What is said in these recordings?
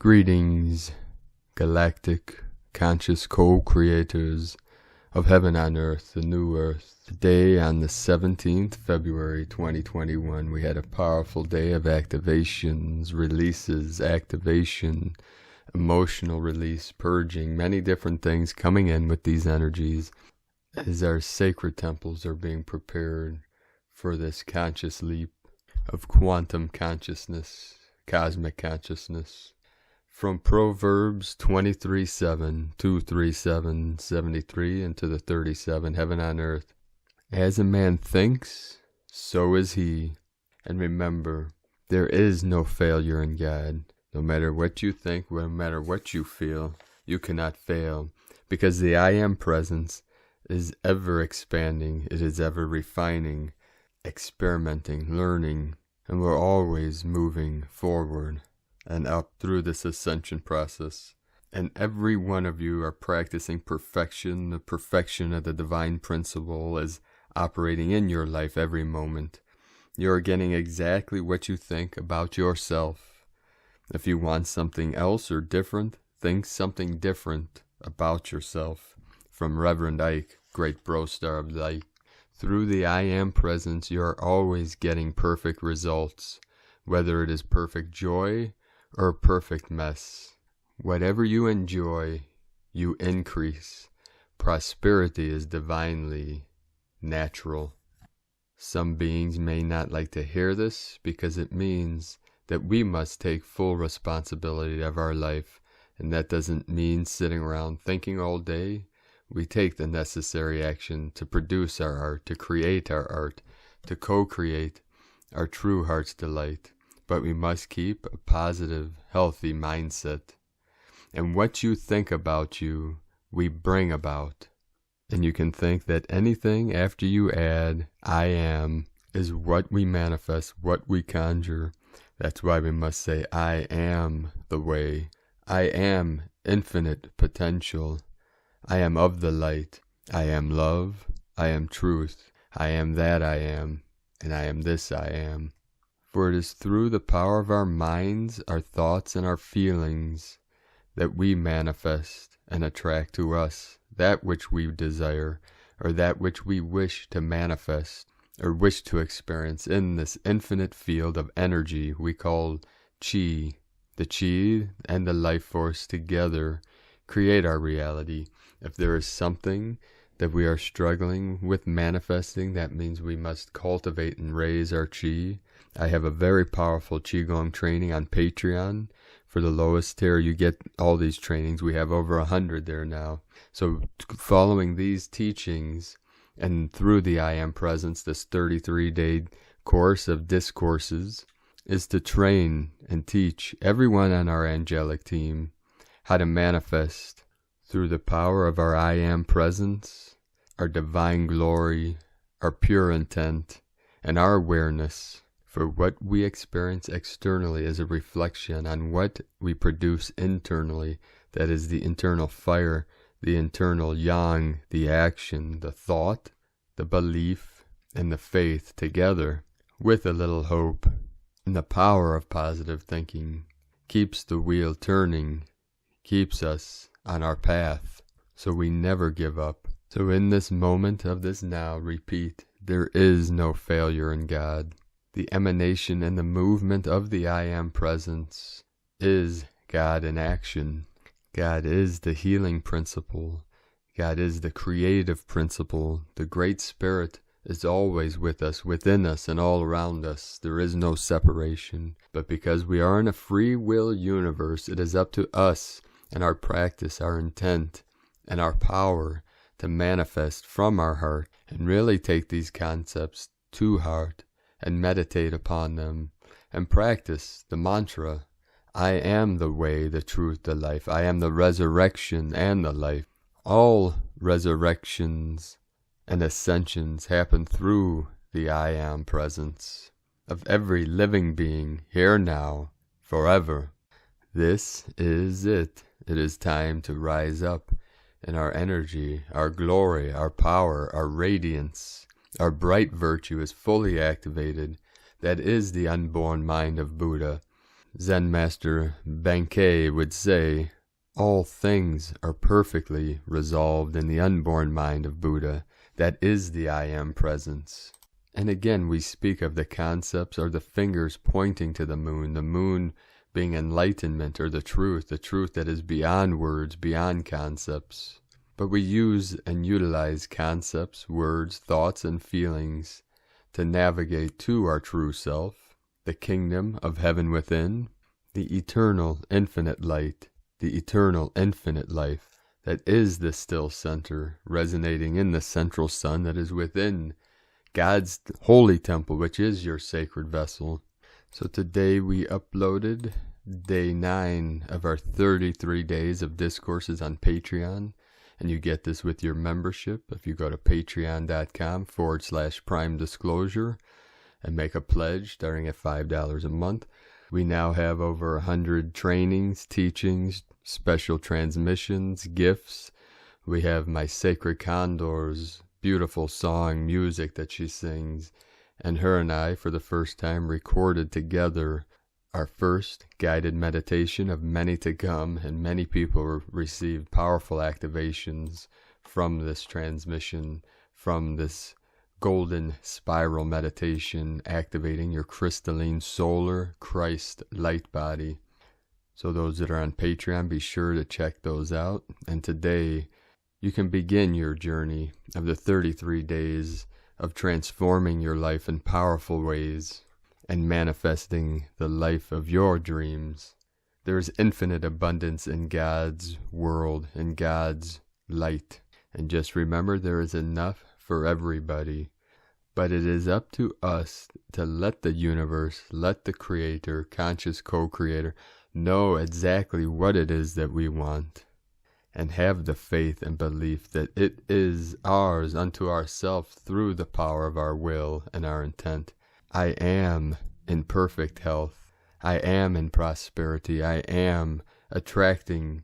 Greetings, Galactic, conscious co-creators of heaven on earth, the new earth. Today on the 17th February 2021, we had a powerful day of activations, releases, activation, emotional release, purging, many different things coming in with these energies as our sacred temples are being prepared for this conscious leap of quantum consciousness, cosmic consciousness. From Proverbs 23:7, 237, 73, into the 37, heaven on earth. As a man thinks, so is he. And remember, there is no failure in God. No matter what you think, no matter what you feel, you cannot fail. Because the I Am presence is ever expanding, it is ever refining, experimenting, learning, and we're always moving forward and up through this ascension process. And every one of you are practicing perfection. The perfection of the divine principle is operating in your life every moment. You're getting exactly what you think about yourself. If you want something else or different, think something different about yourself. From Reverend Ike, great bro star of light. Through the I Am presence, you're always getting perfect results, whether it is perfect joy or a perfect mess. Whatever you enjoy, you increase. Prosperity is divinely natural. Some beings may not like to hear this because it means that we must take full responsibility of our life, and that doesn't mean sitting around thinking all day. We take the necessary action to produce our art, to create our art, to co-create our true heart's delight. But we must keep a positive, healthy mindset. And what you think about you, we bring about. And you can think that anything after you add I am is what we manifest, what we conjure. That's why we must say I am the way. I am infinite potential. I am of the light. I am love. I am truth. I am that I am. And I am this I am. For it is through the power of our minds, our thoughts, and our feelings that we manifest and attract to us that which we desire, or that which we wish to manifest, or wish to experience in this infinite field of energy we call Chi. The Chi and the life force together create our reality. If there is something that we are struggling with manifesting, that means we must cultivate and raise our Chi. I have a very powerful Qigong training on Patreon. For the lowest tier, you get all these trainings. We have over 100 there now. So following these teachings and through the I Am Presence, this 33-day course of discourses, is to train and teach everyone on our angelic team how to manifest through the power of our I Am Presence, our divine glory, our pure intent, and our awareness. For what we experience externally is a reflection on what we produce internally. That is the internal fire, the internal yang, the action, the thought, the belief, and the faith together with a little hope. And the power of positive thinking keeps the wheel turning, keeps us on our path, so we never give up. So in this moment of this now, repeat, there is no failure in God. The emanation and the movement of the I Am presence is God in action. God is the healing principle. God is the creative principle. The Great Spirit is always with us, within us, and all around us. There is no separation. But because we are in a free will universe, it is up to us and our practice, our intent, and our power to manifest from our heart and really take these concepts to heart and meditate upon them and practice the mantra, I am the way, the truth, the life. I am the resurrection and the life. All resurrections and ascensions happen through the I Am presence of every living being, here now, forever. This is it. It is time to rise up in our energy, our glory, our power, our radiance. Our bright virtue is fully activated. That is the unborn mind of Buddha. Zen Master Benkei would say, all things are perfectly resolved in the unborn mind of Buddha. That is the I Am presence. And again, we speak of the concepts or the fingers pointing to the moon being enlightenment or the truth that is beyond words, beyond concepts. But we use and utilize concepts, words, thoughts, and feelings to navigate to our true self, the kingdom of heaven within, the eternal infinite light, the eternal infinite life that is the still center, resonating in the central sun that is within God's holy temple, which is your sacred vessel. So today we uploaded day 9 of our 33 days of discourses on Patreon. And you get this with your membership if you go to patreon.com/prime disclosure and make a pledge starting at $5 a month. We now have over 100 trainings, teachings, special transmissions, gifts. We have my Sacred Condor's beautiful song, music that she sings. And her and I, for the first time, recorded together our first guided meditation of many to come, and many people received powerful activations from this transmission, from this golden spiral meditation, activating your crystalline solar Christ light body. So those that are on Patreon, be sure to check those out. And today, you can begin your journey of the 33 days of transforming your life in powerful ways and manifesting the life of your dreams. There is infinite abundance in God's world, in God's light. And just remember, there is enough for everybody. But it is up to us to let the universe, let the Creator, conscious co-creator, know exactly what it is that we want. And have the faith and belief that it is ours unto ourselves through the power of our will and our intent. I am in perfect health. I am in prosperity. I am attracting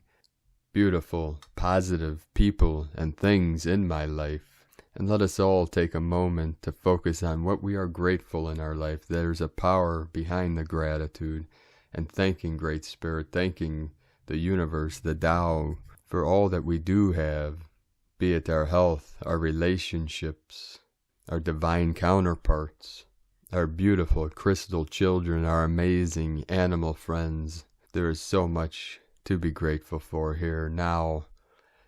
beautiful, positive people and things in my life. And let us all take a moment to focus on what we are grateful in our life. There's a power behind the gratitude, and thanking Great Spirit, thanking the universe, the Tao, for all that we do have, be it our health, our relationships, our divine counterparts, our beautiful crystal children, our amazing animal friends. There is so much to be grateful for here now.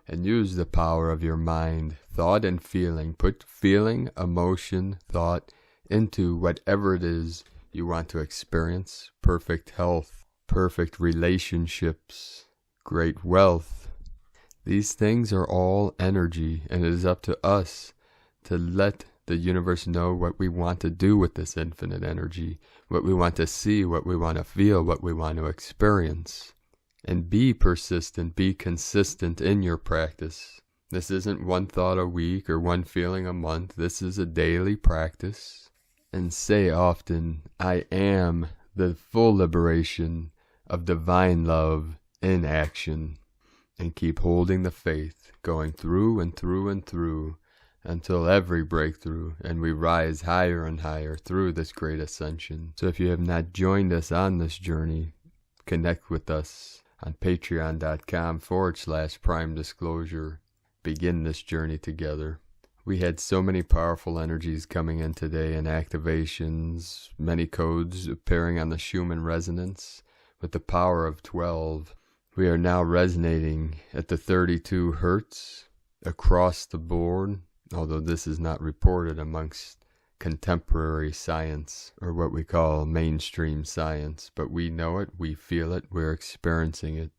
And use the power of your mind, thought and feeling. Put feeling, emotion, thought into whatever it is you want to experience. Perfect health, perfect relationships, great wealth. These things are all energy, and it is up to us to let the universe know what we want to do with this infinite energy, what we want to see, what we want to feel, what we want to experience. And be persistent, be consistent in your practice. This isn't one thought a week or one feeling a month. This is a daily practice. And say often, I am the full liberation of divine love in action. And keep holding the faith, going through and through and through, until every breakthrough, and we rise higher and higher through this great ascension. So if you have not joined us on this journey, connect with us on patreon.com/prime disclosure. Begin this journey together. We had so many powerful energies coming in today and activations, many codes appearing on the Schumann resonance with the power of 12. We are now resonating at the 32 hertz across the board, although this is not reported amongst contemporary science, or what we call mainstream science, but we know it, we feel it, we're experiencing it.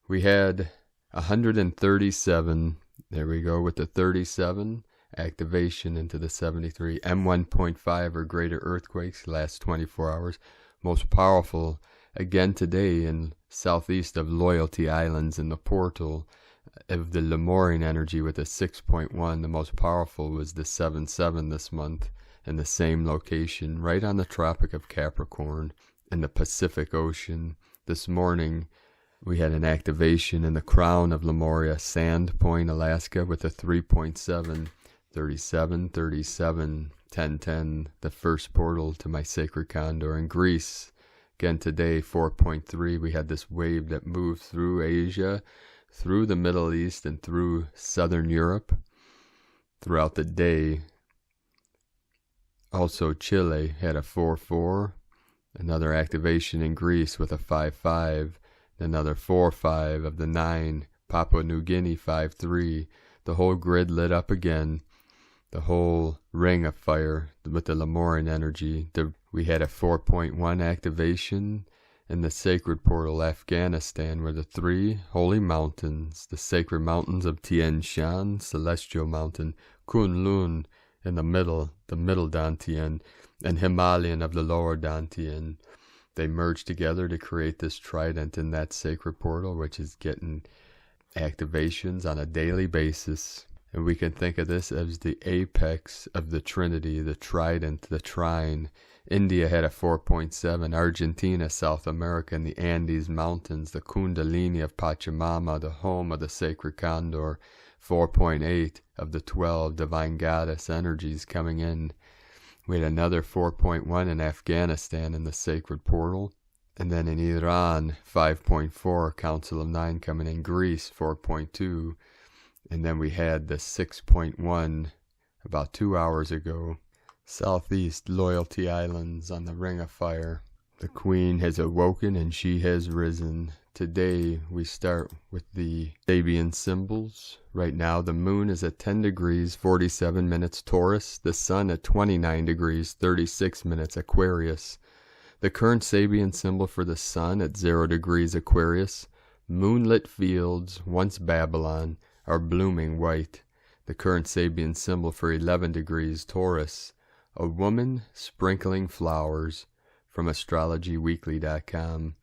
We had 137, there we go with the 37, activation into the 73, M1.5 or greater earthquakes last 24 hours, most powerful again today in southeast of Loyalty Islands in the portal of the Lemurian energy with a 6.1, the most powerful was the 7.7 this month. In the same location, right on the Tropic of Capricorn in the Pacific Ocean. This morning, we had an activation in the crown of Lemuria, Sand Point, Alaska, with a 3.7, 37, 37, 10, 10, the first portal to my sacred condor in Greece. Again, today, 4.3, we had this wave that moved through Asia, through the Middle East, and through Southern Europe throughout the day. Also, Chile had a 4-4, another activation in Greece with a 5-5, another 4-5 of the 9, Papua New Guinea 5-3. The whole grid lit up again, the whole ring of fire with the Lemurian energy. We had a 4.1 activation in the sacred portal Afghanistan, where the 3 holy mountains, the sacred mountains of Tian Shan, Celestial Mountain, Kunlun in the middle Dantian, and Himalayan of the lower Dantian, they merged together to create this trident in that sacred portal, which is getting activations on a daily basis. And we can think of this as the apex of the Trinity, the trident, the trine. India had a 4.7, Argentina, South America, and the Andes Mountains, the Kundalini of Pachamama, the home of the sacred condor, 4.8 of the 12 divine goddess energies coming in. We had another 4.1 in Afghanistan in the sacred portal. And then in Iran, 5.4, Council of 9 coming in. Greece, 4.2. And then we had the 6.1 about 2 hours ago. Southeast Loyalty Islands on the Ring of Fire. The Queen has awoken and she has risen. Today we start with the Sabian symbols. Right now the moon is at 10 degrees 47 minutes Taurus. The sun at 29 degrees 36 minutes Aquarius. The current Sabian symbol for the sun at 0 degrees Aquarius. Moonlit fields, once Babylon, are blooming white. The current Sabian symbol for 11 degrees Taurus. A woman sprinkling flowers, from astrologyweekly.com.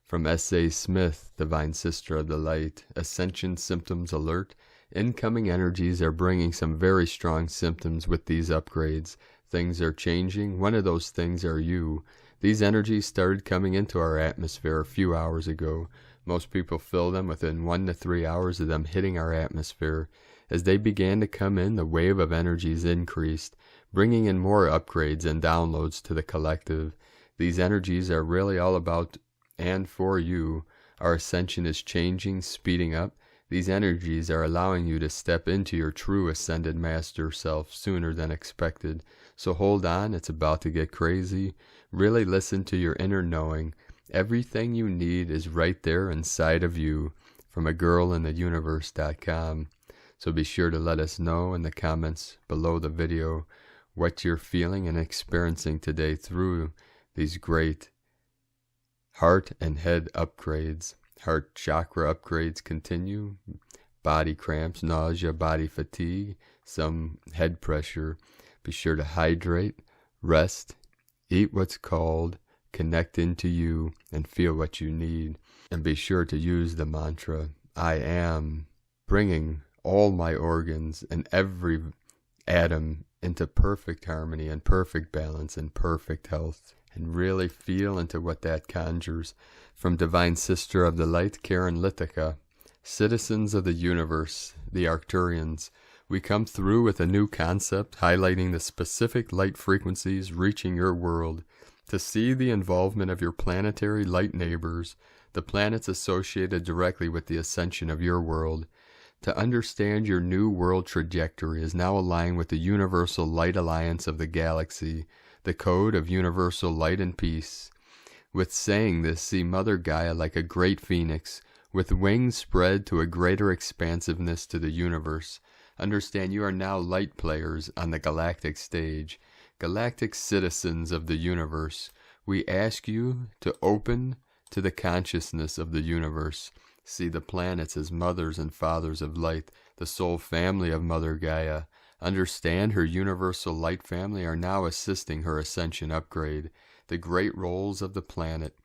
From S.A. Smith, Divine Sister of the Light, Ascension Symptoms Alert. Incoming energies are bringing some very strong symptoms with these upgrades. Things are changing. One of those things are you. These energies started coming into our atmosphere a few hours ago. Most people feel them within 1 to 3 hours of them hitting our atmosphere. As they began to come in, the wave of energies increased, bringing in more upgrades and downloads to the collective. These energies are really all about and for you. Our ascension is changing, speeding up. These energies are allowing you to step into your true ascended master self sooner than expected. So hold on, it's about to get crazy. Really listen to your inner knowing. Everything you need is right there inside of you. From agirlintheuniverse.com. So be sure to let us know in the comments below the video what you're feeling and experiencing today through these great heart and head upgrades. Heart chakra upgrades continue. Body cramps, nausea, body fatigue, some head pressure. Be sure to hydrate, rest, eat what's called, connect into you, and feel what you need. And be sure to use the mantra, I am, bringing all my organs and every atom into perfect harmony and perfect balance and perfect health. And really feel into what that conjures. From Divine Sister of the Light, Karen Litica. Citizens of the universe, the Arcturians, we come through with a new concept highlighting the specific light frequencies reaching your world. To see the involvement of your planetary light neighbors, the planets associated directly with the ascension of your world. To understand your new world trajectory is now aligned with the Universal Light Alliance of the galaxy, the code of universal light and peace. With saying this, see Mother Gaia like a great phoenix, with wings spread to a greater expansiveness to the universe. Understand you are now light players on the galactic stage. Galactic citizens of the universe, we ask you to open to the consciousness of the universe. See the planets as mothers and fathers of light, the soul family of Mother Gaia. Understand her universal light family are now assisting her ascension upgrade. The great roles of the planet,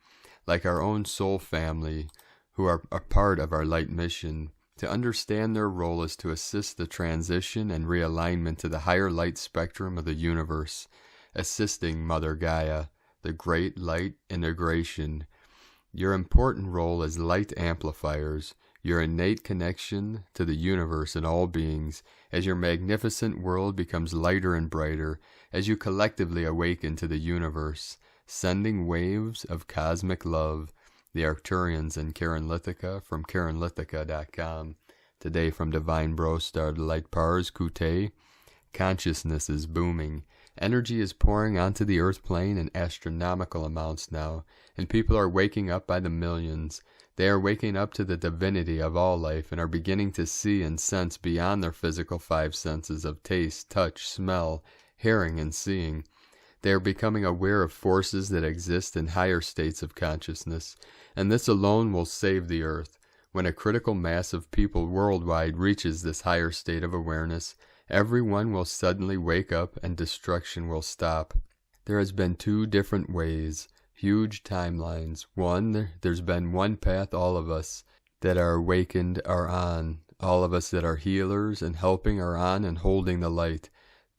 like our own soul family, who are a part of our light mission. To understand their role is to assist the transition and realignment to the higher light spectrum of the universe, assisting Mother Gaia, the great light integration. Your important role as light amplifiers, your innate connection to the universe and all beings, as your magnificent world becomes lighter and brighter, as you collectively awaken to the universe. sending waves of cosmic love. The Arcturians in Karenlithica from Karenlithica.com. Today from Divine Bro Star the Light Pars Kute. Consciousness is booming. Energy is pouring onto the earth plane in astronomical amounts now, and people are waking up by the millions. They are waking up to the divinity of all life and are beginning to see and sense beyond their physical five senses of taste, touch, smell, hearing, and seeing. They are becoming aware of forces that exist in higher states of consciousness, and this alone will save the earth. When a critical mass of people worldwide reaches this higher state of awareness, everyone will suddenly wake up and destruction will stop. There has been two different ways, huge timelines. One, there's been one path all of us that are awakened are on. All of us that are healers and helping are on and holding the light.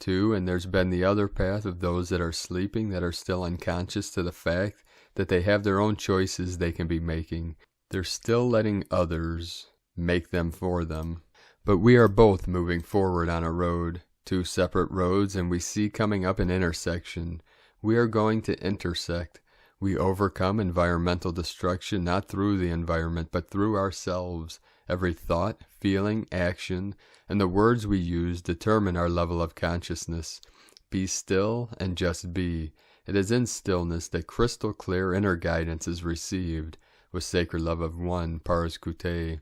Two, and there's been the other path of those that are sleeping, that are still unconscious to the fact that they have their own choices they can be making. They're still letting others make them for them. But we are both moving forward on a road, two separate roads, and we see coming up an intersection. We are going to intersect. We overcome environmental destruction not through the environment, but through ourselves. Every thought, feeling, action, and the words we use determine our level of consciousness. Be still and just be. It is in stillness that crystal clear inner guidance is received, with sacred love of one, Pars Kute.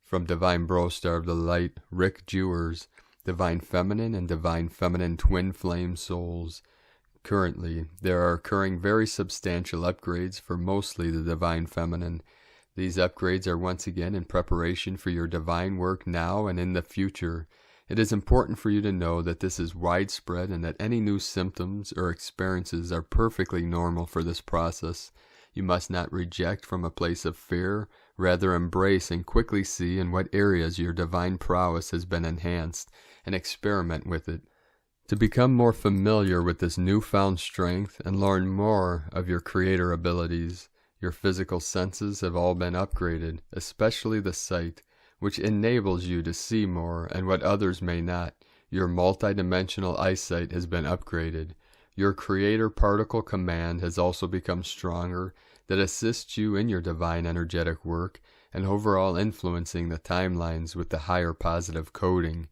From Divine Bro Star of the Light, Rick Jewers, Divine Feminine and Divine Feminine Twin Flame Souls. Currently, there are occurring very substantial upgrades for mostly the Divine Feminine. These upgrades are once again in preparation for your divine work now and in the future. It is important for you to know that this is widespread and that any new symptoms or experiences are perfectly normal for this process. You must not reject from a place of fear, rather embrace and quickly see in what areas your divine prowess has been enhanced and experiment with it. To become more familiar with this newfound strength and learn more of your creator abilities, your physical senses have all been upgraded, especially the sight, which enables you to see more and what others may not. Your multidimensional eyesight has been upgraded. Your creator particle command has also become stronger, that assists you in your divine energetic work and overall influencing the timelines with the higher positive coding.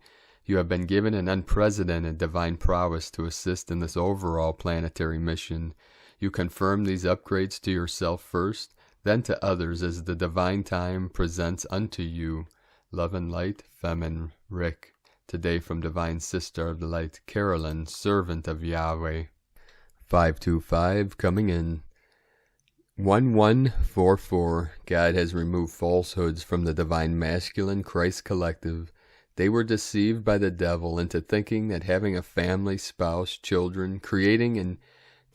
You have been given an unprecedented divine prowess to assist in this overall planetary mission. You confirm these upgrades to yourself first, then to others as the divine time presents unto you. Love and light, Femin, Rick. Today from Divine Sister of the Light, Carolyn, Servant of Yahweh. 525 coming in. 1144. God has removed falsehoods from the Divine Masculine Christ Collective. They were deceived by the devil into thinking that having a family, spouse, children, creating an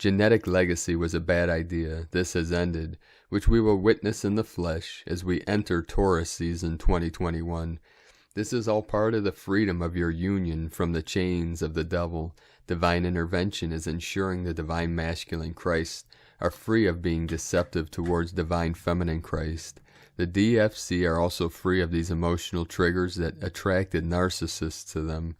genetic legacy was a bad idea. This has ended, which we will witness in the flesh as we enter Taurus season 2021. This is all part of the freedom of your union from the chains of the devil. Divine intervention is ensuring the Divine Masculine Christ are free of being deceptive towards Divine Feminine Christ. The DFC are also free of these emotional triggers that attracted narcissists to them.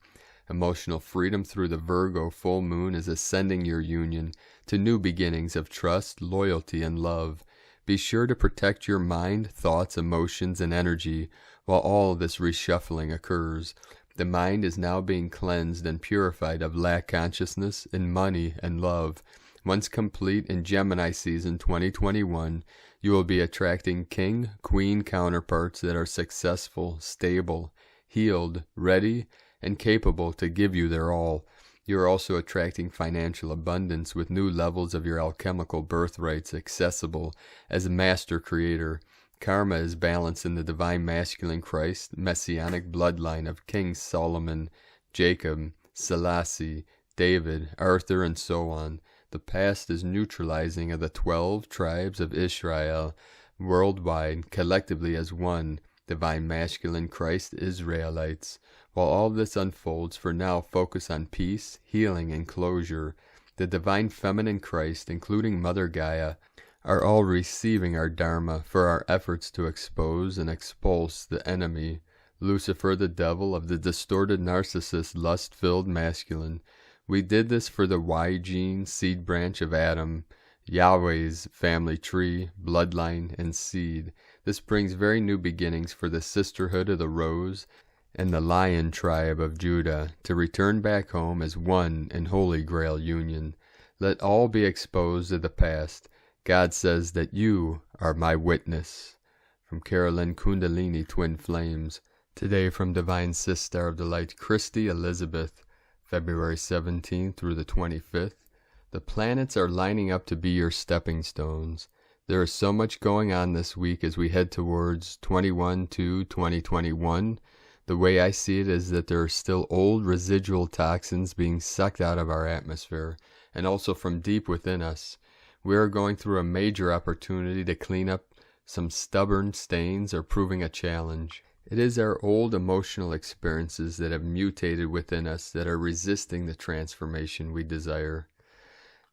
Emotional freedom through the Virgo full moon is ascending your union to new beginnings of trust, loyalty, and love. Be sure to protect your mind, thoughts, emotions, and energy while all this reshuffling occurs. The mind is now being cleansed and purified of lack consciousness in money and love. Once complete in Gemini season 2021, you will be attracting king, queen counterparts that are successful, stable, healed, ready, and capable to give you their all. You are also attracting financial abundance with new levels of your alchemical birthrights accessible as a master creator. Karma is balanced in the Divine Masculine Christ, messianic bloodline of King Solomon, Jacob, Selassie, David, Arthur, and so on. The past is neutralizing of the 12 tribes of Israel worldwide, collectively as one, Divine Masculine Christ Israelites. While all this unfolds, for now focus on peace, healing, and closure. The Divine Feminine Christ, including Mother Gaia, are all receiving our Dharma for our efforts to expose and expulse the enemy, Lucifer the devil of the distorted narcissist lust-filled masculine. We did this for the Y gene seed branch of Adam, Yahweh's family tree, bloodline, and seed. This brings very new beginnings for the sisterhood of the rose and the lion tribe of Judah to return back home as one in holy grail union. Let all be exposed to the past. God says that you are my witness. From Carolyn Kundalini Twin Flames. Today from Divine Sister of the Light, Christy Elizabeth, February 17th through the 25th. The planets are lining up to be your stepping stones. There is so much going on this week as we head towards 21/2/2021. The way I see it is that there are still old residual toxins being sucked out of our atmosphere, and also from deep within us. We are going through a major opportunity to clean up some stubborn stains or proving a challenge. It is our old emotional experiences that have mutated within us that are resisting the transformation we desire.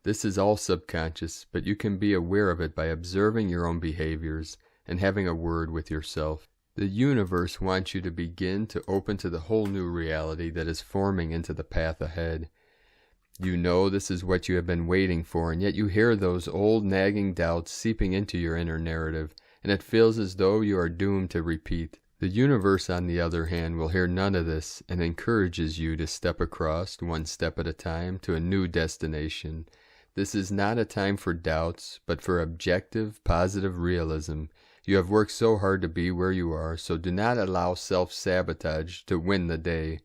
This is all subconscious, but you can be aware of it by observing your own behaviors and having a word with yourself. The universe wants you to begin to open to the whole new reality that is forming into the path ahead. You know this is what you have been waiting for, and yet you hear those old nagging doubts seeping into your inner narrative, and it feels as though you are doomed to repeat. The universe, on the other hand, will hear none of this and encourages you to step across, one step at a time, to a new destination. This is not a time for doubts, but for objective, positive realism. You have worked so hard to be where you are, so do not allow self-sabotage to win the day.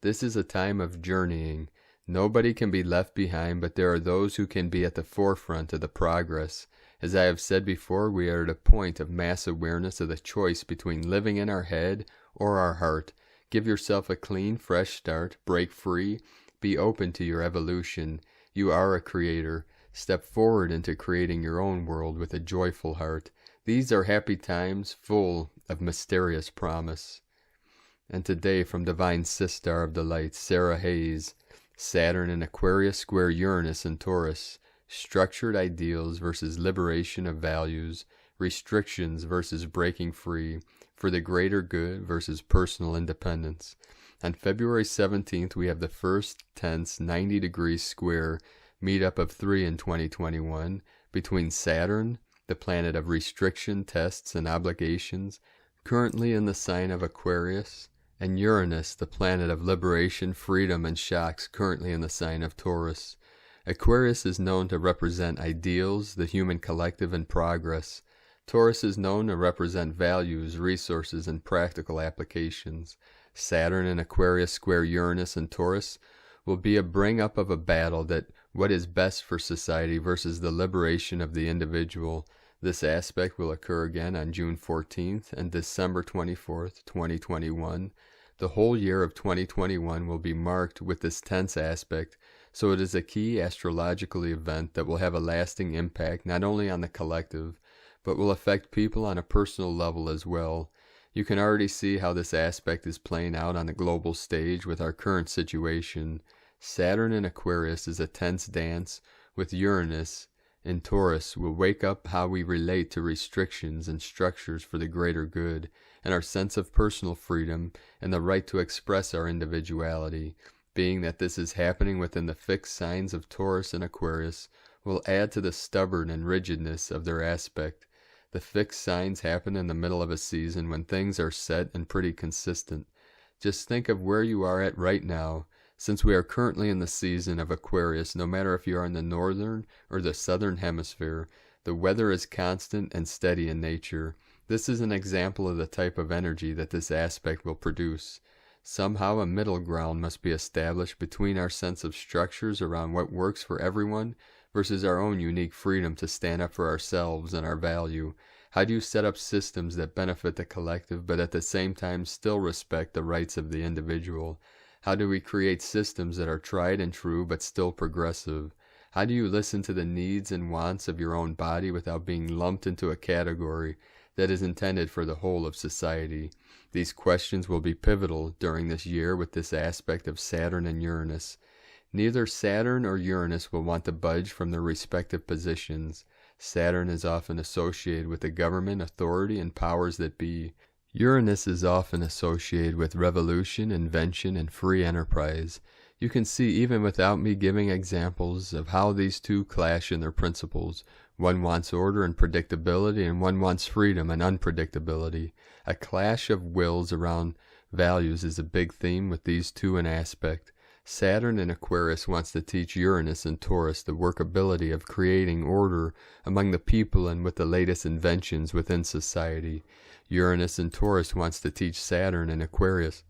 This is a time of journeying. Nobody can be left behind, but there are those who can be at the forefront of the progress. As I have said before, we are at a point of mass awareness of the choice between living in our head or our heart. Give yourself a clean, fresh start, break free, be open to your evolution. You are a creator. Step forward into creating your own world with a joyful heart. These are happy times full of mysterious promise. And today from Divine Sister of the Light, Sarah Hayes, Saturn in Aquarius square Uranus and Taurus, structured ideals versus liberation of values, restrictions versus breaking free, for the greater good versus personal independence. On February 17th, we have the first tense 90-degree square meetup of 3 in 2021 between Saturn, the planet of restriction, tests, and obligations, currently in the sign of Aquarius, and Uranus, the planet of liberation, freedom, and shocks, currently in the sign of Taurus. Aquarius is known to represent ideals, the human collective, and progress. Taurus is known to represent values, resources, and practical applications. Saturn in Aquarius square Uranus and Taurus will be a bring-up of a battle that what is best for society versus the liberation of the individual. This aspect will occur again on June 14th and December 24th, 2021. The whole year of 2021 will be marked with this tense aspect, so it is a key astrological event that will have a lasting impact not only on the collective, but will affect people on a personal level as well. You can already see how this aspect is playing out on the global stage with our current situation. Saturn in Aquarius is a tense dance, with Uranus in Taurus will wake up how we relate to restrictions and structures for the greater good, and our sense of personal freedom and the right to express our individuality. Being that this is happening within the fixed signs of Taurus and Aquarius will add to the stubborn and rigidness of their aspect. The fixed signs happen in the middle of a season when things are set and pretty consistent. Just think of where you are at right now. Since we are currently in the season of Aquarius, no matter if you are in the northern or the southern hemisphere, the weather is constant and steady in nature. This is an example of the type of energy that this aspect will produce. Somehow a middle ground must be established between our sense of structures around what works for everyone versus our own unique freedom to stand up for ourselves and our value. How do you set up systems that benefit the collective but at the same time still respect the rights of the individual? How do we create systems that are tried and true but still progressive? How do you listen to the needs and wants of your own body without being lumped into a category that is intended for the whole of society? These questions will be pivotal during this year with this aspect of Saturn and Uranus. Neither Saturn or Uranus will want to budge from their respective positions. Saturn is often associated with the government, authority, and powers that be. Uranus is often associated with revolution, invention, and free enterprise. You can see, even without me giving examples, of how these two clash in their principles. One wants order and predictability, and one wants freedom and unpredictability. A clash of wills around values is a big theme with these two in aspect. Saturn in Aquarius wants to teach Uranus and Taurus the workability of creating order among the people and with the latest inventions within society. Uranus in Taurus wants to teach Saturn in Aquarius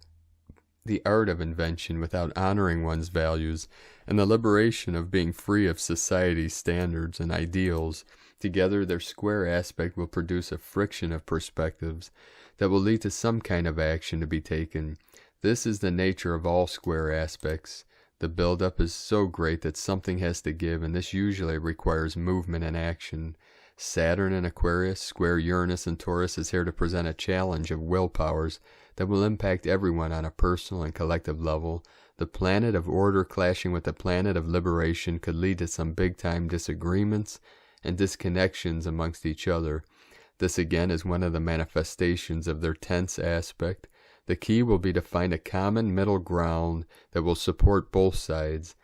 the art of invention without honoring one's values, and the liberation of being free of society's standards and ideals. Together, their square aspect will produce a friction of perspectives that will lead to some kind of action to be taken. This is the nature of all square aspects. The build-up is so great that something has to give, and this usually requires movement and action. Saturn in Aquarius, square Uranus and Taurus, is here to present a challenge of willpowers that will impact everyone on a personal and collective level. The planet of order clashing with the planet of liberation could lead to some big-time disagreements and disconnections amongst each other. This again is one of the manifestations of their tense aspect. The key will be to find a common middle ground that will support both sides.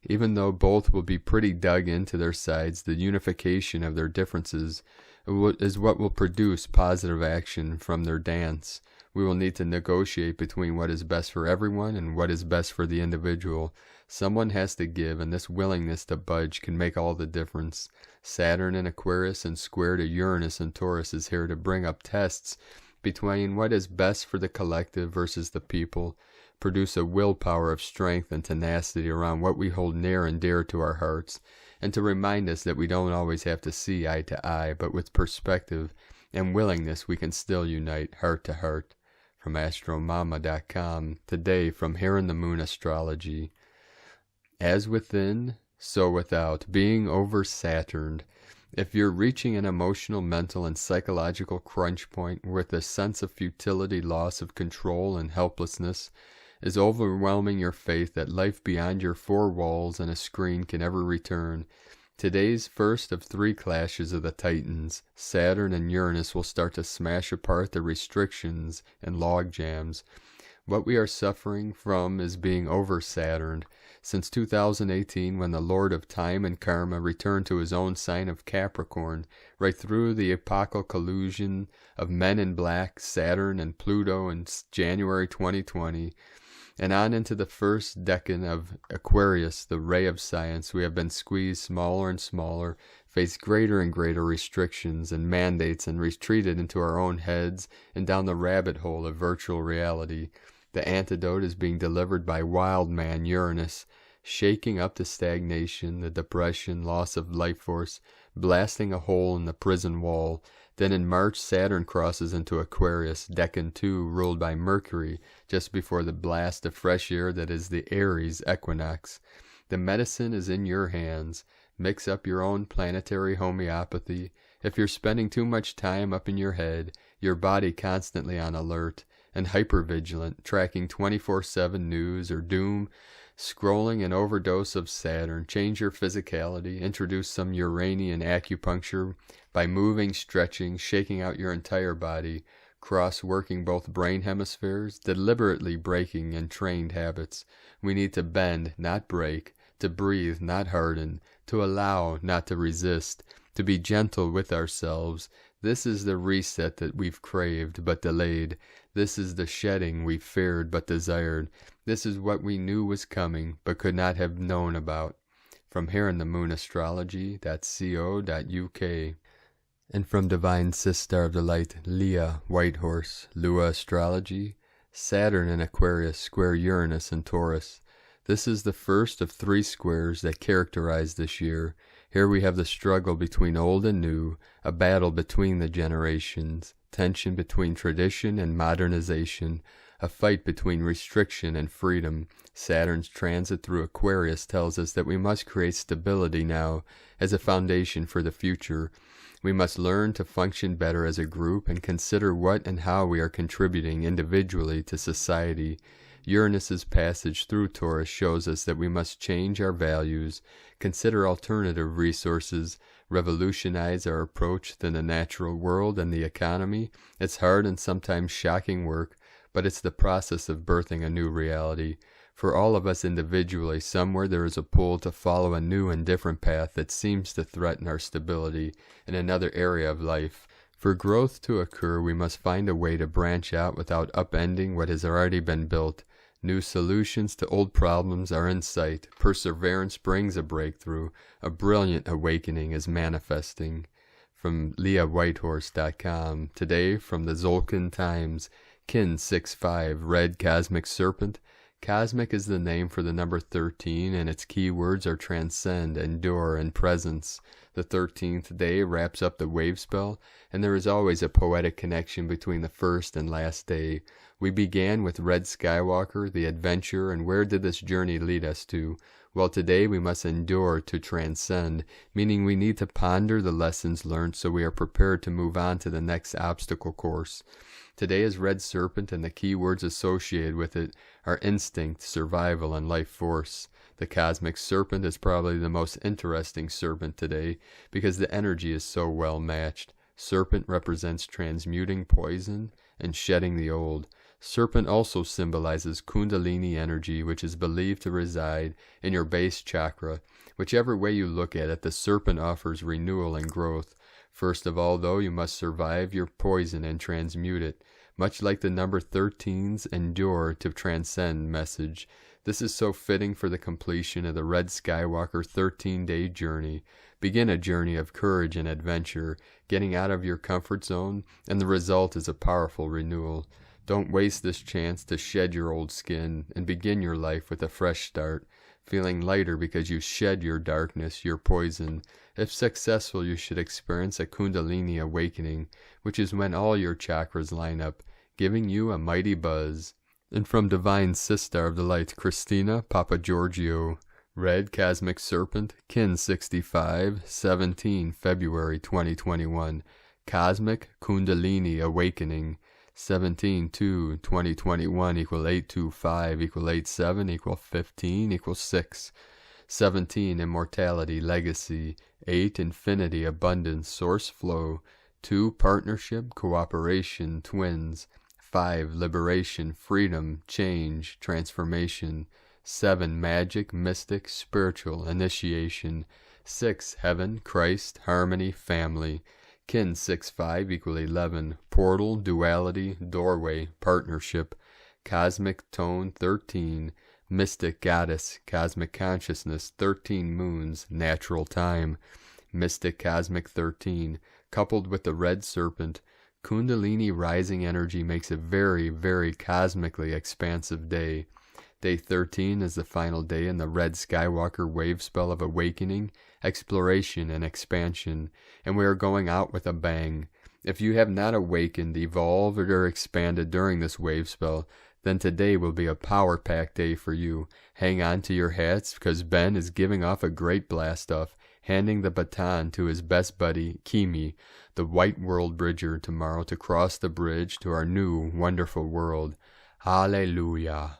Even though both will be pretty dug into their sides, the unification of their differences is what will produce positive action from their dance. We will need to negotiate between what is best for everyone and what is best for the individual. Someone has to give, and this willingness to budge can make all the difference. Saturn in Aquarius and square to Uranus and Taurus is here to bring up tests between what is best for the collective versus the people, produce a willpower of strength and tenacity around what we hold near and dear to our hearts, and to remind us that we don't always have to see eye to eye, but with perspective and willingness we can still unite heart to heart. From astromama.com, today from Here in the Moon Astrology. As within, so without, being over-Saturned. If you're reaching an emotional, mental, and psychological crunch point with a sense of futility, loss of control, and helplessness is overwhelming your faith that life beyond your four walls and a screen can ever return, today's first of three clashes of the Titans, Saturn and Uranus, will start to smash apart the restrictions and log jams. What we are suffering from is being over-Saturned. Since 2018, when the Lord of Time and Karma returned to his own sign of Capricorn, right through the epochal collusion of Men in Black, Saturn, and Pluto in January 2020, and on into the first decan of Aquarius, the ray of science, we have been squeezed smaller and smaller, faced greater and greater restrictions and mandates, and retreated into our own heads and down the rabbit hole of virtual reality. The antidote is being delivered by wild man Uranus, shaking up the stagnation, the depression, loss of life force, blasting a hole in the prison wall. Then in March, Saturn crosses into Aquarius, Decan 2, ruled by Mercury, just before the blast of fresh air that is the Aries equinox. The medicine is in your hands. Mix up your own planetary homeopathy. If you're spending too much time up in your head, your body constantly on alert and hypervigilant, tracking 24/7 news or doom, scrolling an overdose of Saturn, change your physicality, introduce some Uranian acupuncture by moving, stretching, shaking out your entire body, cross-working both brain hemispheres, deliberately breaking entrained habits. We need to bend, not break, to breathe, not harden, to allow, not to resist, to be gentle with ourselves. This is the reset that we've craved but delayed. This is the shedding we feared but desired. This is what we knew was coming but could not have known about. From Here in the Moon Astrology.co.uk. And from Divine Sister of the Light, Leah Whitehorse, Lua Astrology, Saturn in Aquarius, square Uranus and Taurus. This is the first of three squares that characterize this year. Here we have the struggle between old and new, a battle between the generations, tension between tradition and modernization, a fight between restriction and freedom. Saturn's transit through Aquarius tells us that we must create stability now as a foundation for the future. We must learn to function better as a group and consider what and how we are contributing individually to society. Uranus's passage through Taurus shows us that we must change our values, consider alternative resources, revolutionize our approach to the natural world and the economy. It's hard and sometimes shocking work, but it's the process of birthing a new reality. For all of us individually, somewhere there is a pull to follow a new and different path that seems to threaten our stability in another area of life. For growth to occur, we must find a way to branch out without upending what has already been built. New solutions to old problems are in sight. Perseverance brings a breakthrough. A brilliant awakening is manifesting. From LeahWhitehorse.com. Today, from the Zolkin Times, Kin 6-5, Red Cosmic Serpent. Cosmic is the name for the number 13, and its key words are transcend, endure, and presence. The 13th day wraps up the wave spell, and there is always a poetic connection between the first and last day. We began with Red Skywalker, the adventure, and where did this journey lead us to? Well, today we must endure to transcend, meaning we need to ponder the lessons learned so we are prepared to move on to the next obstacle course. Today is Red Serpent, and the key words associated with it are instinct, survival, and life force. The Cosmic Serpent is probably the most interesting serpent today because the energy is so well matched. Serpent represents transmuting poison and shedding the old. Serpent also symbolizes Kundalini energy, which is believed to reside in your base chakra. Whichever way you look at it, the serpent offers renewal and growth. First of all, though, you must survive your poison and transmute it, much like the number 13's endure to transcend message. This is so fitting for the completion of the Red Skywalker 13-day journey. Begin a journey of courage and adventure, getting out of your comfort zone, and the result is a powerful renewal. Don't waste this chance to shed your old skin and begin your life with a fresh start, feeling lighter because you shed your darkness, your poison. If successful, you should experience a Kundalini awakening, which is when all your chakras line up, giving you a mighty buzz. And from Divine Sister of the Light, Christina Papa Giorgio, Red Cosmic Serpent, Kin 65, 17 February 2021, Cosmic Kundalini Awakening, 17-2-2021 equal 825 equal 87 equal 15 equal 6. 17 Immortality Legacy. 8 Infinity Abundance Source Flow. 2 Partnership Cooperation Twins. 5 Liberation Freedom Change Transformation. 7 Magic Mystic Spiritual Initiation. 6 Heaven Christ Harmony Family. Kin 6-5 equal 11. Portal, Duality, Doorway, Partnership. Cosmic Tone 13. Mystic Goddess, Cosmic Consciousness, 13 Moons, Natural Time. Mystic Cosmic 13. Coupled with the Red Serpent, Kundalini rising energy makes a very, very cosmically expansive day. Day 13 is the final day in the Red Skywalker wave spell of awakening, exploration, and expansion, and we are going out with a bang. If you have not awakened, evolved, or expanded during this wave spell, then today will be a power-packed day for you. Hang on to your hats, because Ben is giving off a great blast-off, handing the baton to his best buddy, Kimi, the White World Bridger, tomorrow to cross the bridge to our new, wonderful world. Hallelujah.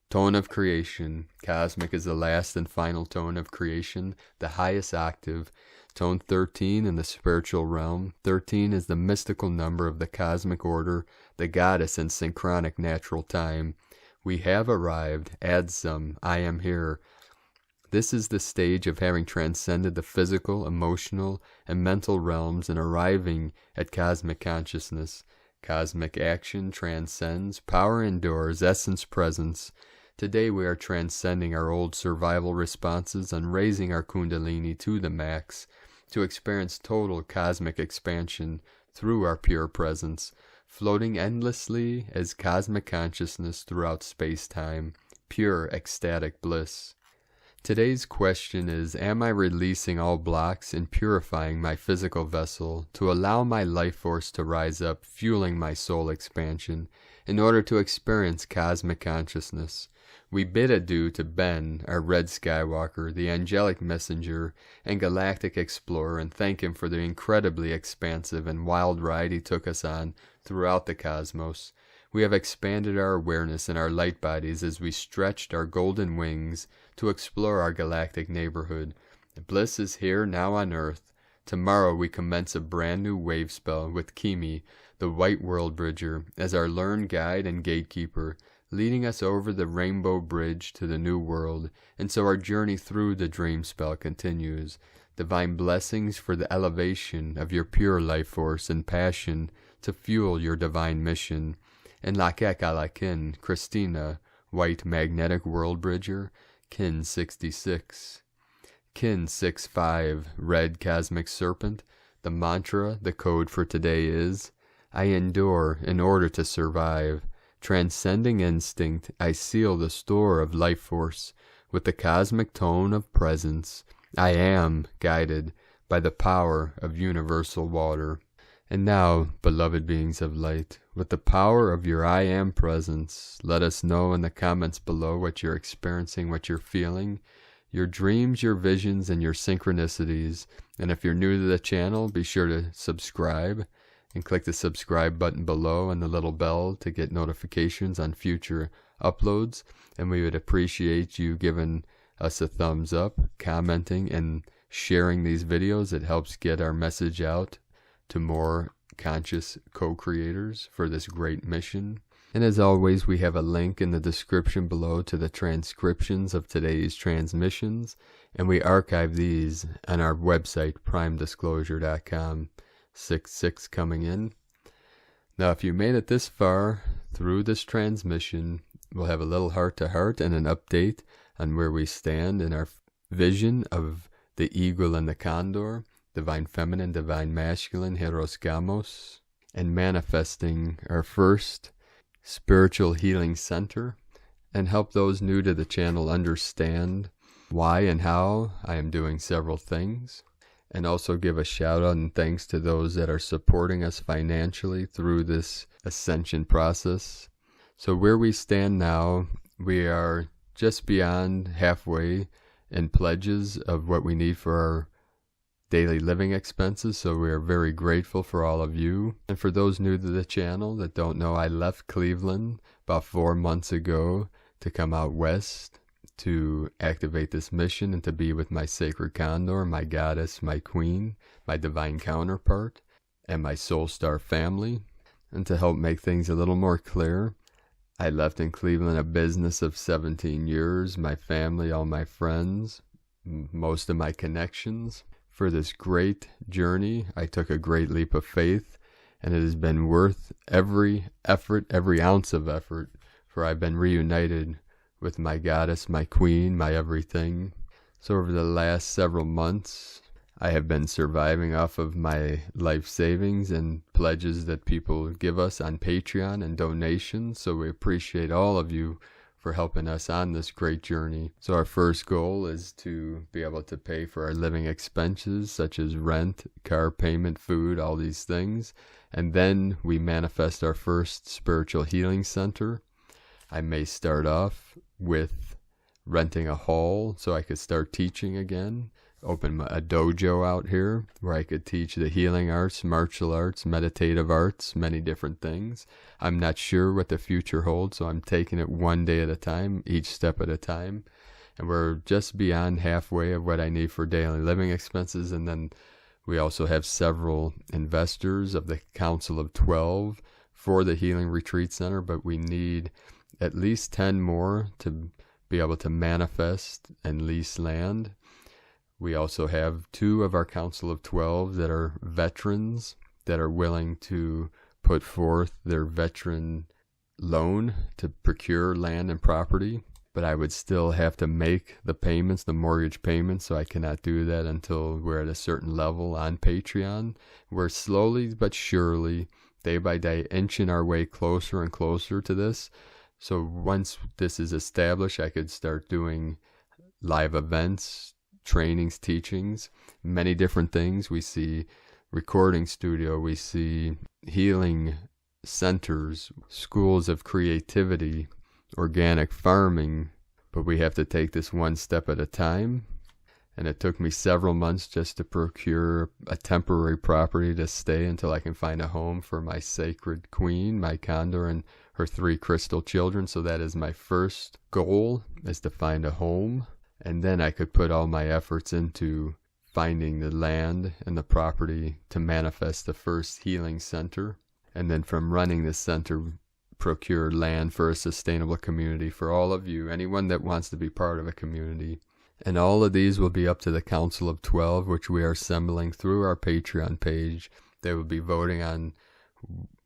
Tone of creation. Cosmic is the last and final tone of creation, the highest octave. Tone 13 in the spiritual realm. 13 is the mystical number of the cosmic order, the goddess in synchronic natural time. We have arrived. Add some. I am here. This is the stage of having transcended the physical, emotional, and mental realms and arriving at cosmic consciousness. Cosmic action transcends, power endures, essence presence. Today we are transcending our old survival responses and raising our Kundalini to the max, to experience total cosmic expansion through our pure presence, floating endlessly as cosmic consciousness throughout space-time, pure ecstatic bliss. Today's question is, am I releasing all blocks and purifying my physical vessel to allow my life force to rise up, fueling my soul expansion, in order to experience cosmic consciousness? We bid adieu to Ben, our Red Skywalker, the angelic messenger and galactic explorer, and thank him for the incredibly expansive and wild ride he took us on throughout the cosmos. We have expanded our awareness in our light bodies as we stretched our golden wings to explore our galactic neighborhood. Bliss is here now on Earth. Tomorrow we commence a brand new wave spell with Kimi, the White World Bridger, as our learned guide and gatekeeper. leading us over the rainbow bridge to the new world, and so our journey through the dream spell continues. Divine blessings for the elevation of your pure life force and passion to fuel your divine mission. And Lakek Alakin, Christina, White Magnetic World Bridger, Kin 66. Kin 6-5, Red Cosmic Serpent. The mantra, the code for today is, I endure in order to survive. Transcending instinct, I seal the store of life force with the cosmic tone of presence. I am guided by the power of universal water. And now, beloved beings of light, with the power of your I am presence, let us know in the comments below what you're experiencing, what you're feeling, your dreams, your visions, and your synchronicities. And if you're new to the channel, be sure to subscribe and click the subscribe button below and the little bell to get notifications on future uploads. And we would appreciate you giving us a thumbs up, commenting, and sharing these videos. It helps get our message out to more conscious co-creators for this great mission. And as always, we have a link in the description below to the transcriptions of today's transmissions, and we archive these on our website, primedisclosure.com. 6-6 coming in. Now, if you made it this far through this transmission, we'll have a little heart-to-heart and an update on where we stand in our vision of the eagle and the condor, divine feminine, divine masculine, Heros Gamos, and manifesting our first spiritual healing center, and help those new to the channel understand why and how I am doing several things, and also give a shout out and thanks to those that are supporting us financially through this ascension process. So where we stand now, we are just beyond halfway in pledges of what we need for our daily living expenses, so we are very grateful for all of you. And for those new to the channel that don't know, I left Cleveland about 4 months ago to come out west to activate this mission and to be with my sacred condor, my goddess, my queen, my divine counterpart, and my soul star family. And to help make things a little more clear, I left in Cleveland a business of 17 years, my family, all my friends, most of my connections. For this great journey, I took a great leap of faith, and it has been worth every effort, every ounce of effort, for I've been reunited with my goddess, my queen, my everything. So over the last several months, I have been surviving off of my life savings and pledges that people give us on Patreon and donations. So we appreciate all of you for helping us on this great journey. So our first goal is to be able to pay for our living expenses, such as rent, car payment, food, all these things. And then we manifest our first spiritual healing center. I may start off with renting a hall so I could start teaching again, open a dojo out here where I could teach the healing arts, martial arts, meditative arts, many different things. I'm not sure what the future holds, so I'm taking it one day at a time, each step at a time. And we're just beyond halfway of what I need for daily living expenses. And then we also have several investors of the Council of 12 for the Healing Retreat Center, but we need at least 10 more to be able to manifest and lease land. We also have 2 of our Council of 12 that are veterans that are willing to put forth their veteran loan to procure land and property. But I would still have to make the payments, the mortgage payments, so I cannot do that until we're at a certain level on Patreon. We're slowly but surely, day by day, inching our way closer and closer to this. So once this is established, I could start doing live events, trainings, teachings, many different things. We see recording studio, we see healing centers, schools of creativity, organic farming, but we have to take this one step at a time. And it took me several months just to procure a temporary property to stay until I can find a home for my sacred queen, my condor, and her 3 crystal children. So that is my first goal, is to find a home. And then I could put all my efforts into finding the land and the property to manifest the first healing center. And then from running the center procure land for a sustainable community for all of you, anyone that wants to be part of a community. And all of these will be up to the Council of 12, which we are assembling through our Patreon page. They will be voting on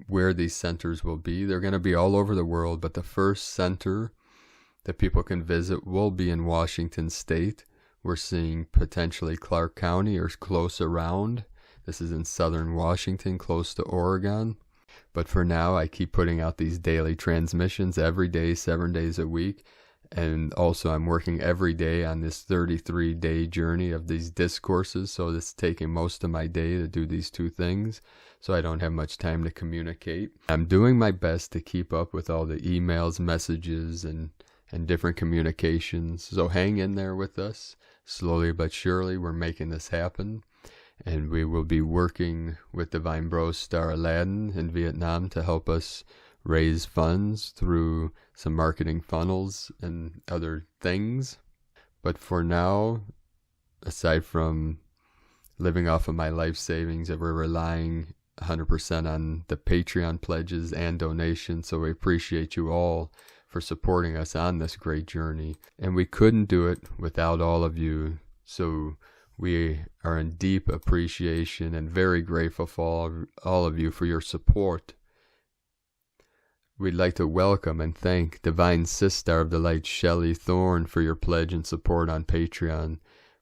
where these centers will be. They're going to be all over the world, but the first center that people can visit will be in Washington State. We're seeing potentially Clark County or close around. This is in southern Washington, close to Oregon. But for now, I keep putting out these daily transmissions every day, 7 days a week. And also I'm working every day on this 33-day journey of these discourses. So it's taking most of my day to do these two things. So I don't have much time to communicate. I'm doing my best to keep up with all the emails, messages, and different communications. So hang in there with us. Slowly but surely, we're making this happen. And we will be working with Divine Bros Star Aladdin in Vietnam to help us raise funds through some marketing funnels and other things. But for now, aside from living off of my life savings, that we're relying 100% on the Patreon pledges and donations. So we appreciate you all for supporting us on this great journey. And we couldn't do it without all of you. So we are in deep appreciation and very grateful for all of you for your support. We'd like to welcome and thank Divine Sister of the Light Shelley Thorne for your pledge and support on Patreon.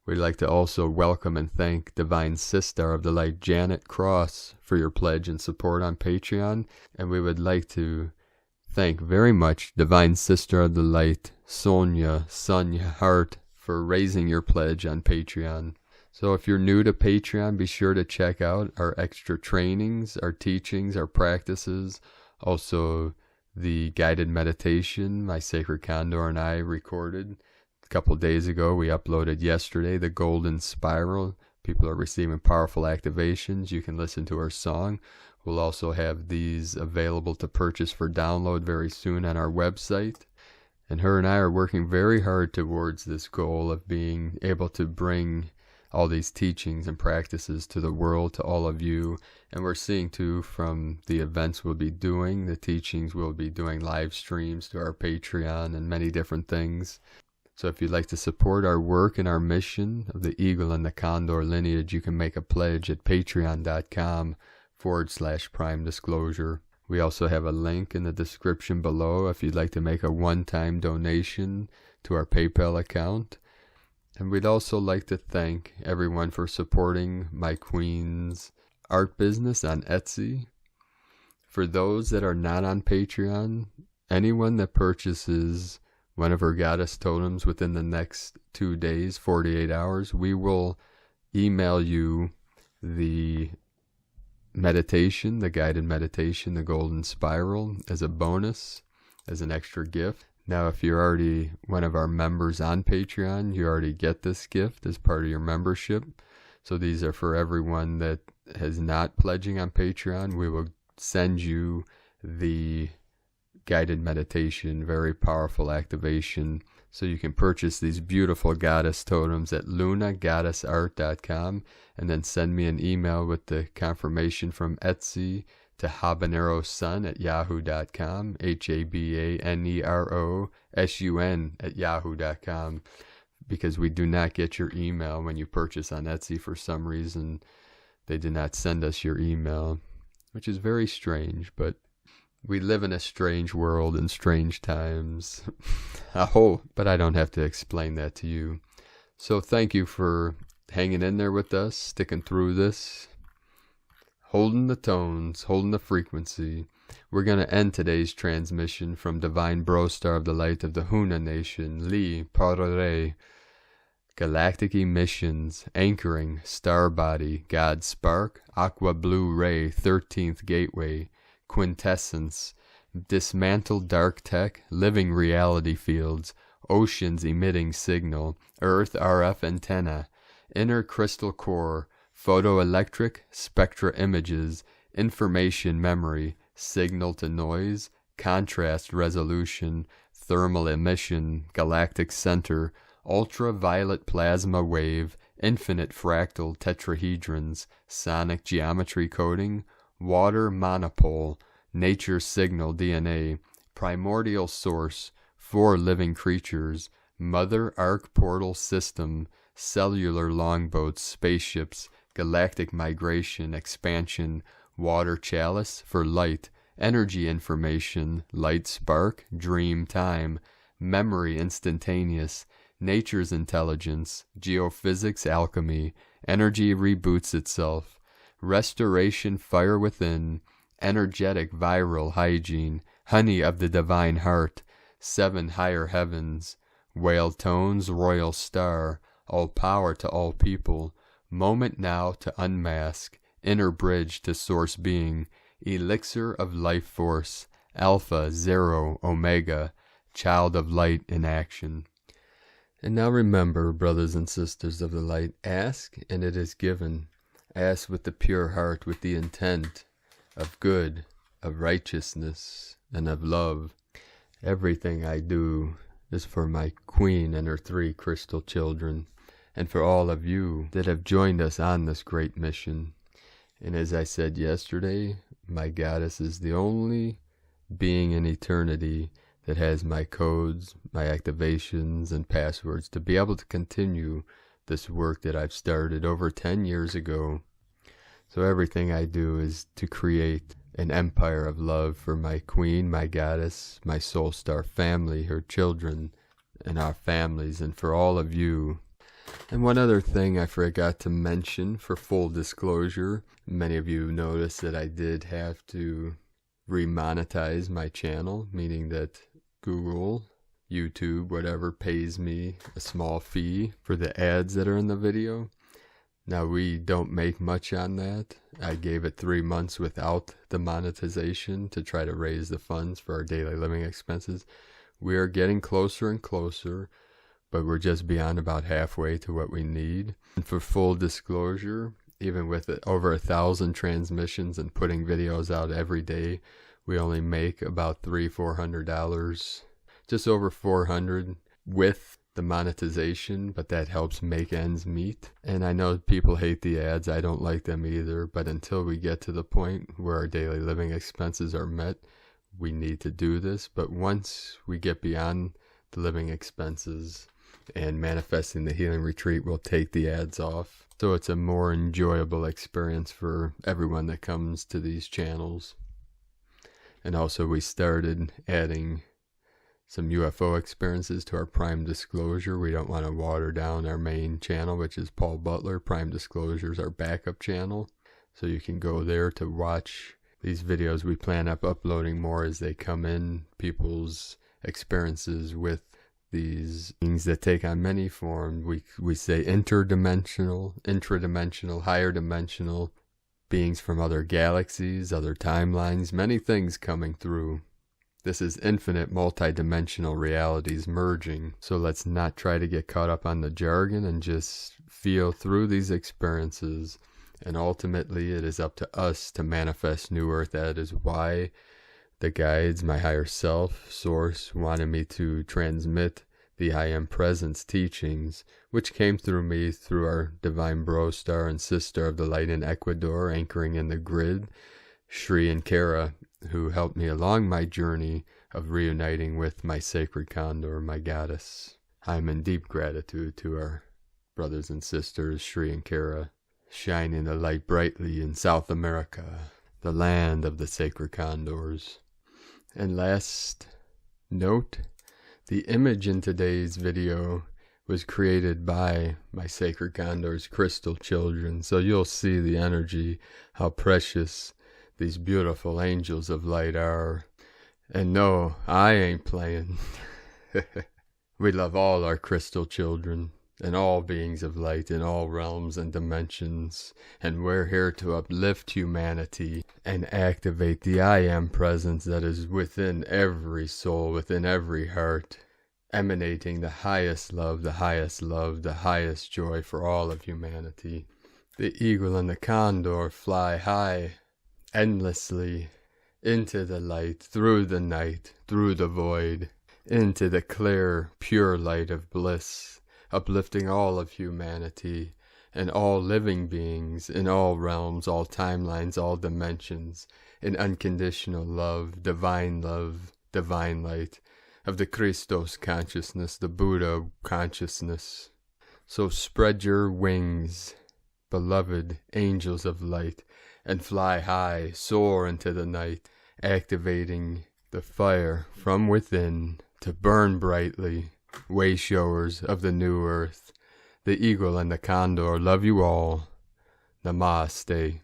We'd like to also welcome and thank Divine Sister of the Light Janet Cross for your pledge and support on Patreon. And we would like to thank very much Divine Sister of the Light Sonia Hart for raising your pledge on Patreon. So if you're new to Patreon, be sure to check out our extra trainings, our teachings, our practices, also the guided meditation my Sacred Condor and I recorded a couple days ago. We uploaded yesterday the Golden Spiral. People are receiving powerful activations. You can listen to our song. We'll also have these available to purchase for download very soon on our website. And her and I are working very hard towards this goal of being able to bring all these teachings and practices to the world, to all of you. And we're seeing too from the events we'll be doing, the teachings we'll be doing, live streams to our Patreon and many different things. So if you'd like to support our work and our mission of the Eagle and the Condor lineage, you can make a pledge at patreon.com/prime disclosure. We also have a link in the description below if you'd like to make a one-time donation to our PayPal account. And we'd also like to thank everyone for supporting my Queen's art business on Etsy. For those that are not on Patreon, anyone that purchases one of her goddess totems within the next 2 days, 48 hours, we will email you the meditation, the guided meditation, the Golden Spiral, as a bonus, as an extra gift. Now, if you're already one of our members on Patreon, you already get this gift as part of your membership. So these are for everyone that is not pledging on Patreon. We will send you the guided meditation, very powerful activation. So you can purchase these beautiful goddess totems at lunagoddessart.com and then send me an email with the confirmation from Etsy to habanerosun@yahoo.com, habanerosun@yahoo.com, because we do not get your email when you purchase on Etsy. For some reason, they did not send us your email, which is very strange, but we live in a strange world in strange times. But I don't have to explain that to you. So thank you for hanging in there with us, sticking through this, holding the tones, holding the frequency. We're going to end today's transmission from Divine Bro Star of the Light of the Huna Nation, Li Parare, Galactic Emissions, Anchoring, Star Body, God Spark, Aqua Blue Ray, 13th Gateway, Quintessence, Dismantled Dark Tech, Living Reality Fields, Oceans Emitting Signal, Earth RF Antenna, Inner Crystal Core, Photoelectric, Spectra Images, Information Memory, Signal to Noise, Contrast Resolution, Thermal Emission, Galactic Center, Ultraviolet Plasma Wave, Infinite Fractal Tetrahedrons, Sonic Geometry Coding, Water Monopole, nature signal DNA, primordial source, 4 living creatures, mother arc portal system, cellular longboats, spaceships, galactic migration, expansion, water chalice for light, energy information, light spark, dream time, memory instantaneous, nature's intelligence, geophysics alchemy, energy reboots itself, restoration fire within, energetic viral hygiene, honey of the divine heart, 7 higher heavens, whale tones, royal star, all power to all people, moment now to unmask, inner bridge to source being, elixir of life force, alpha, zero, omega, child of light in action. And now remember, brothers and sisters of the light, ask and it is given. Ask with the pure heart, with the intent of good, of righteousness, and of love. Everything I do is for my queen and her 3 crystal children, and for all of you that have joined us on this great mission. And as I said yesterday, my goddess is the only being in eternity that has my codes, my activations, and passwords to be able to continue this work that I've started over 10 years ago. So everything I do is to create an empire of love for my queen, my goddess, my soul star family, her children, and our families, and for all of you. And one other thing I forgot to mention for full disclosure, many of you noticed that I did have to remonetize my channel, meaning that Google, YouTube, whatever, pays me a small fee for the ads that are in the video. Now, we don't make much on that. I gave it 3 months without the monetization to try to raise the funds for our daily living expenses. We are getting closer and closer, but we're just beyond about halfway to what we need. And for full disclosure, even with over 1,000 transmissions and putting videos out every day, we only make about $300-400, just over $400 with the monetization, but that helps make ends meet. And I know people hate the ads. I don't like them either, but until we get to the point where our daily living expenses are met, we need to do this. But once we get beyond the living expenses and manifesting the healing retreat, we'll take the ads off. So it's a more enjoyable experience for everyone that comes to these channels. And also we started adding some UFO experiences to our Prime Disclosure. We don't want to water down our main channel, which is Paul Butler. Prime Disclosure is our backup channel. So you can go there to watch these videos. We plan up uploading more as they come in, people's experiences with these things that take on many forms. We say interdimensional, intradimensional, higher dimensional, beings from other galaxies, other timelines, many things coming through. This is infinite multi-dimensional realities merging. So let's not try to get caught up on the jargon and just feel through these experiences. And ultimately, it is up to us to manifest New Earth. That is why the guides, my higher self, Source, wanted me to transmit the I Am Presence teachings, which came through me through our divine bro star and sister of the light in Ecuador, anchoring in the grid, Shri and Kara, who helped me along my journey of reuniting with my sacred condor, my goddess. I am in deep gratitude to our brothers and sisters, Shri and Kara, shining the light brightly in South America, the land of the sacred condors. And last note, the image in today's video was created by my sacred condors, crystal children. So you'll see the energy, how precious these beautiful angels of light are. And no, I ain't playing. We love all our crystal children and all beings of light in all realms and dimensions. And we're here to uplift humanity and activate the I Am Presence that is within every soul, within every heart, emanating the highest love, the highest love, the highest joy for all of humanity. The eagle and the condor fly high, endlessly, into the light, through the night, through the void, into the clear, pure light of bliss, uplifting all of humanity and all living beings, in all realms, all timelines, all dimensions, in unconditional love, divine light, of the Christos consciousness, the Buddha consciousness. So spread your wings, beloved angels of light, and fly high, soar into the night, activating the fire from within to burn brightly, way showers of the new earth. The eagle and the condor love you all. Namaste.